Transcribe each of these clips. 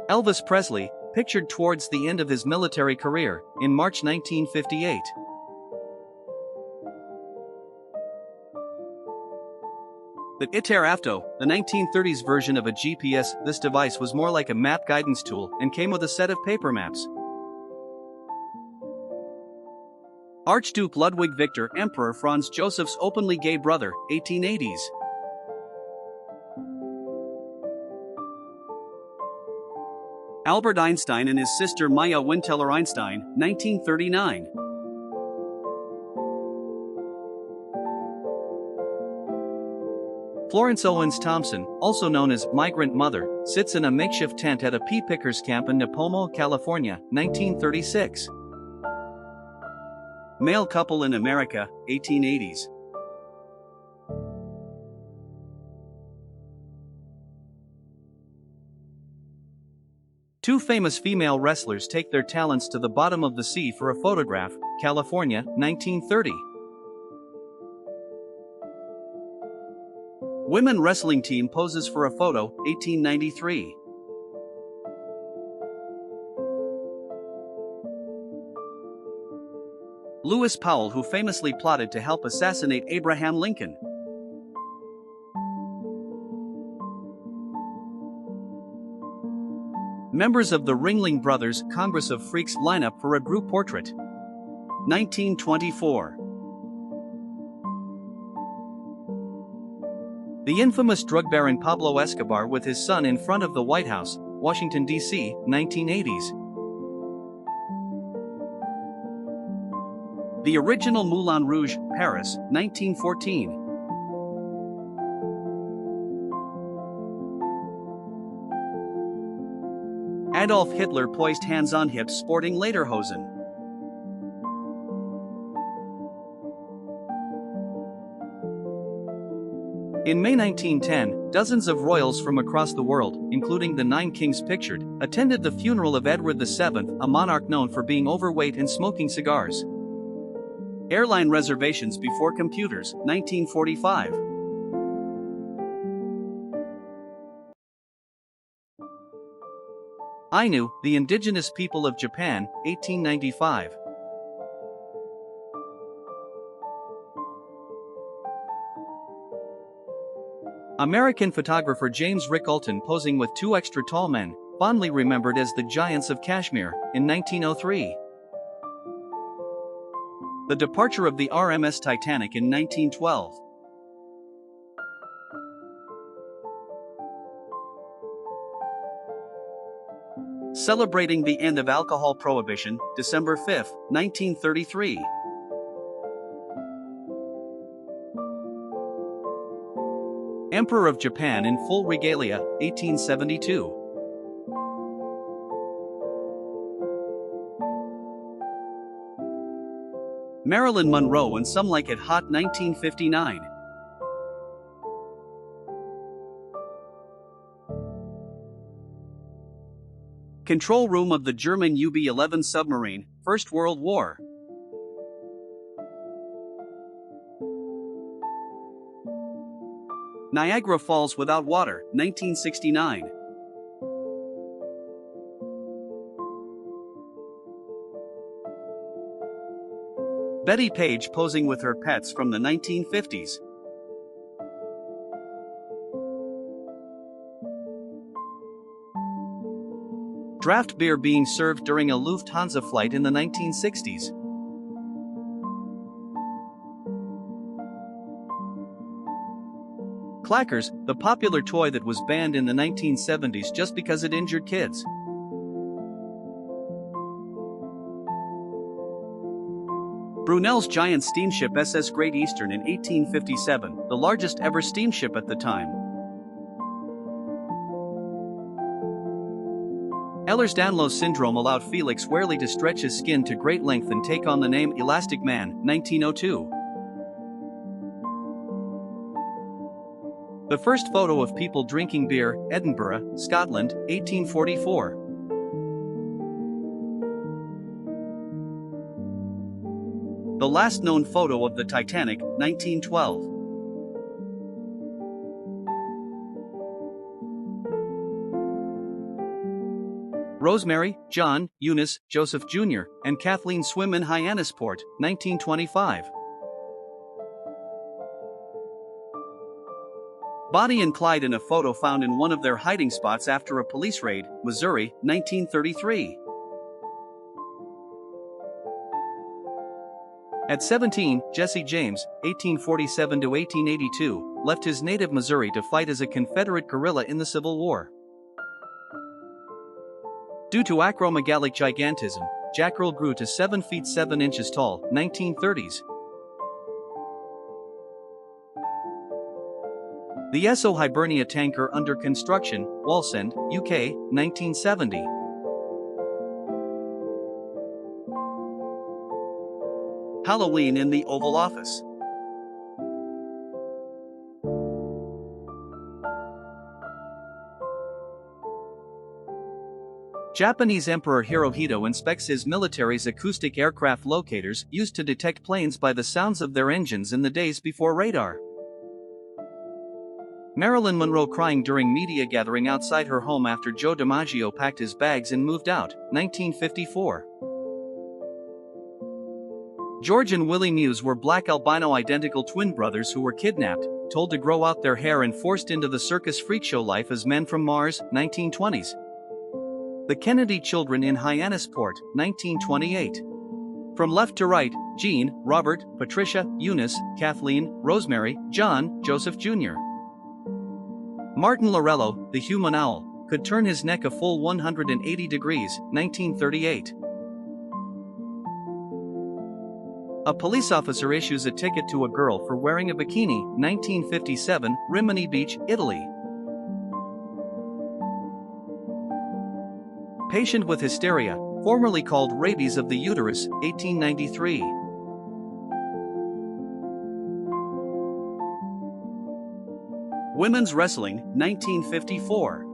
Elvis Presley, pictured towards the end of his military career, in March 1958. The Iterafto, the 1930s version of a GPS. This device was more like a map guidance tool and came with a set of paper maps. Archduke Ludwig Victor, Emperor Franz Joseph's openly gay brother, 1880s. Albert Einstein and his sister Maya Winteller Einstein, 1939. Florence Owens Thompson, also known as Migrant Mother, sits in a makeshift tent at a pea pickers camp in Nipomo, California, 1936. Male couple in America, 1880s. Two famous female wrestlers take their talents to the bottom of the sea for a photograph, California, 1930. Women wrestling team poses for a photo, 1893. Lewis Powell, who famously plotted to help assassinate Abraham Lincoln. Members of the Ringling Brothers Congress of Freaks line up for a group portrait. 1924. The infamous drug baron Pablo Escobar with his son in front of the White House, Washington, D.C., 1980s. The original Moulin Rouge, Paris, 1914. Adolf Hitler poised hands on hips sporting lederhosen. In May 1910, dozens of royals from across the world, including the 9 kings pictured, attended the funeral of Edward VII, a monarch known for being overweight and smoking cigars. Airline reservations before computers, 1945. Ainu, the indigenous people of Japan, 1895. American photographer James Rickalton posing with 2 extra tall men, fondly remembered as the Giants of Kashmir, in 1903. The departure of the RMS Titanic in 1912. Celebrating the end of alcohol prohibition, December 5, 1933. Emperor of Japan in full regalia, 1872. Marilyn Monroe and Some Like It Hot, 1959. Control room of the German UB-11 submarine, First World War. Niagara Falls without water, 1969. Betty Page posing with her pets from the 1950s. Draft beer being served during a Lufthansa flight in the 1960s. Clackers, the popular toy that was banned in the 1970s just because it injured kids. Brunel's giant steamship SS Great Eastern in 1857, the largest ever steamship at the time. Ehlers-Danlos syndrome allowed Felix Wehrle to stretch his skin to great length and take on the name Elastic Man, 1902. The first photo of people drinking beer, Edinburgh, Scotland, 1844. The last known photo of the Titanic, 1912. Rosemary, John, Eunice, Joseph Jr., and Kathleen swim in Hyannisport, 1925. Bonnie and Clyde in a photo found in one of their hiding spots after a police raid, Missouri, 1933. At 17, Jesse James, 1847–1882, left his native Missouri to fight as a Confederate guerrilla in the Civil War. Due to acromegalic gigantism, Jack Earl grew to 7 feet 7 inches tall, 1930s. The SO Hibernia tanker under construction, Wallsend, UK, 1970. Halloween in the Oval Office. Japanese Emperor Hirohito inspects his military's acoustic aircraft locators used to detect planes by the sounds of their engines in the days before radar. Marilyn Monroe crying during media gathering outside her home after Joe DiMaggio packed his bags and moved out, 1954. George and Willie Muse were black albino identical twin brothers who were kidnapped, told to grow out their hair and forced into the circus freak show life as men from Mars, 1920s. The Kennedy Children in Hyannisport, 1928. From left to right, Jean, Robert, Patricia, Eunice, Kathleen, Rosemary, John, Joseph Jr. Martin Lorello, the human owl, could turn his neck a full 180 degrees, 1938. A police officer issues a ticket to a girl for wearing a bikini, 1957, Rimini Beach, Italy. Patient with hysteria, formerly called rabies of the uterus, 1893. Women's wrestling, 1954.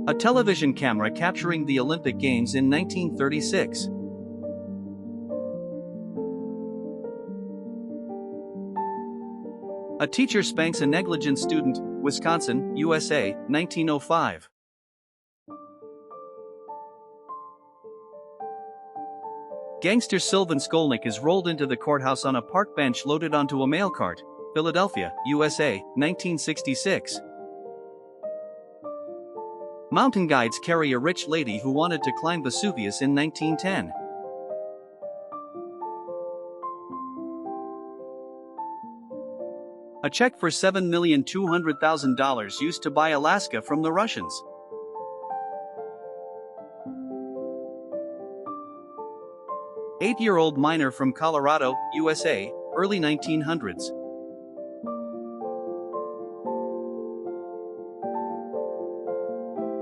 A television camera capturing the Olympic Games in 1936. A teacher spanks a negligent student, Wisconsin, USA, 1905. Gangster Sylvan Skolnick is rolled into the courthouse on a park bench loaded onto a mail cart, Philadelphia, USA, 1966. Mountain guides carry a rich lady who wanted to climb Vesuvius in 1910. A check for $7,200,000 used to buy Alaska from the Russians. Eight-year-old miner from Colorado, USA, early 1900s.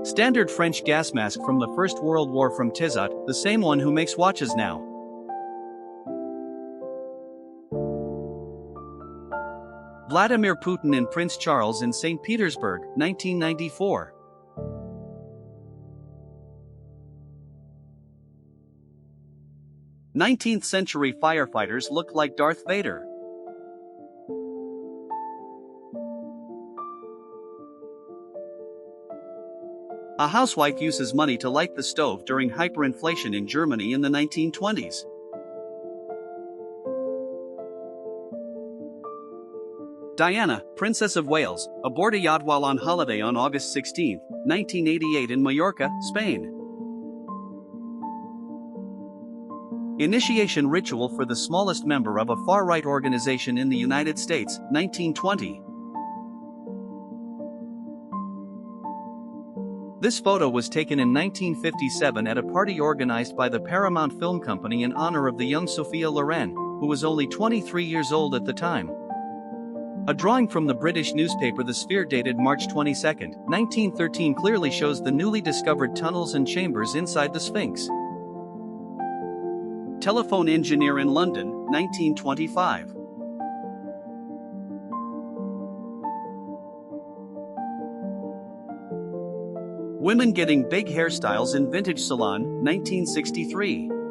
Standard French gas mask from the First World War from Tissot, the same one who makes watches now. Vladimir Putin and Prince Charles in St. Petersburg, 1994. Nineteenth-century firefighters look like Darth Vader. A housewife uses money to light the stove during hyperinflation in Germany in the 1920s. Diana, Princess of Wales, aboard a yacht while on holiday on August 16, 1988 in Mallorca, Spain. Initiation ritual for the smallest member of a far-right organization in the United States, 1920. This photo was taken in 1957 at a party organized by the Paramount Film Company in honor of the young Sophia Loren, who was only 23 years old at the time. A drawing from the British newspaper The Sphere dated March 22, 1913 clearly shows the newly discovered tunnels and chambers inside the Sphinx. Telephone engineer in London, 1925. Women getting big hairstyles in vintage salon, 1963.